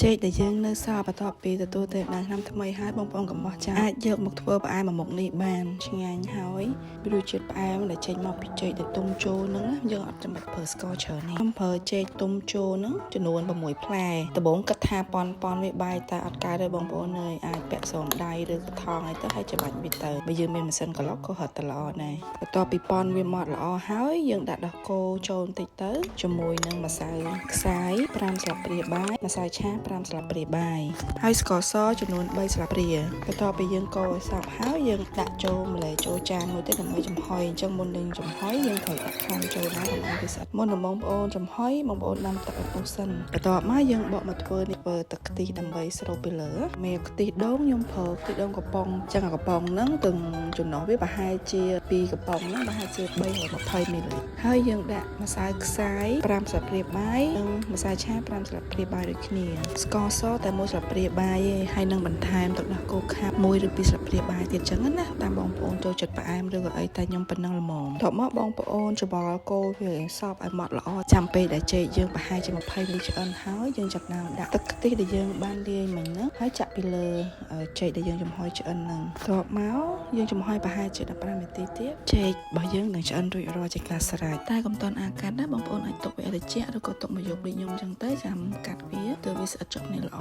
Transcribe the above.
ចេកដែលយើងនៅសល់បន្ទាប់ពីទទួលទៅដល់ឆ្នាំថ្មីហើយបងប្អូនកំបោះចាអាចយកមកធ្វើផ្អែមមួយមុខនេះបានឆ្ងាញ់ហើយរសជាតិផ្អែមដែលចេញមកពីចេកដែលទុំចូលហ្នឹងយើងអត់ចាំបាច់ប្រើស្ករច្រើនទេខ្ញុំប្រើចេកទុំចូលហ្នឹងចំនួន6ផ្លែដំបូងគិតថាប៉ុនវាបាយតែអត់កើតទេបងប្អូនអើយអាចពាក់សងដៃឬកថងអីទៅហើយចាំបាច់វាទៅបើយើងមានម៉ាស៊ីនក្លុកក៏ហត់ទៅល្អដែរបន្ទាប់ពីប៉ុនវាម៉ត់ល្អហើយយើងដាក់ដោះគោចូលបន្តិចទៅជាមួយនឹងម្សៅខ្សាយ5ស្លាបព្រាបាយម្សៅឆា5ស្លាបព្រាបាយហើយស្ករសចំនួន3ស្លាបព្រាបន្ទាប់ពីយើងកូរឲ្យសព្វហើយយើងដាក់ចូលម្លែចូលចានមួយទៀតដើម្បីចំហុយអញ្ចឹងមុននឹងចំហុយយើងត្រូវដាក់ខ្លាញ់ចូលដែរដើម្បីវាស្អិតមុននឹងបងប្អូនចំហុយបងប្អូនដាំទឹកឲ្យពុះសិនបន្ទាប់មកយើងបកមកធ្វើនេះធ្វើទឹកខ្ទិះដើម្បីស្រូបពីលើមេខ្ទិះដូងខ្ញុំប្រើខ្ទិះដូងកំប៉ុងអញ្ចឹងកំប៉ុងហ្នឹងទាំងចំណុះវាប្រហែលជា2កំប៉ុងហ្នឹងប្រហែលជា320មីលីហើយយើងដាក់ម្សៅខ្សាយ5ស្លាបព្រាបាយនិងម្សៅឆា5ស្លាបព្រាបាយដូចគ្នាស្ករសតែ1ស្លាបព្រាបាយឯងហើយនឹងបន្ថែមទឹកដោះគោខាប់1ឬ2ស្លាបព្រាបាយទៀតចឹងណាតាមបងប្អូនចូលចិត្តផ្អែមឬក៏អីតែខ្ញុំប៉ុណ្ណឹងល្មមបន្ទាប់មកបងប្អូនច្របល់គោវាសប់ឲ្យម៉ត់ល្អចាំពេលដែលចេកយើងប្រហែលជា20នាទីឆ្អិនហើយយើងចាប់ដើមដាក់ទឹកខ្ទិះដែលយើងបានលាយមិញហ្នឹងហើយចាក់ពីលើចេកដែលយើងចំហុយឆ្អិនហ្នឹងបន្ទាប់មកយើងចំហុយប្រហែលជា15នាទីទៀតចេករបស់យើងនឹងឆ្អិនរួចរាល់ជាការស្រេចតែកុំតន់អាកាត់ណាបងប្អូនអាចទុកវាឲ្យត្រជាក់ឬក៏ទុកមកយកដូចខ្ញុំចឹងទៅចាំកាត់វាទើបវាស្អិតចុកនេះល្អ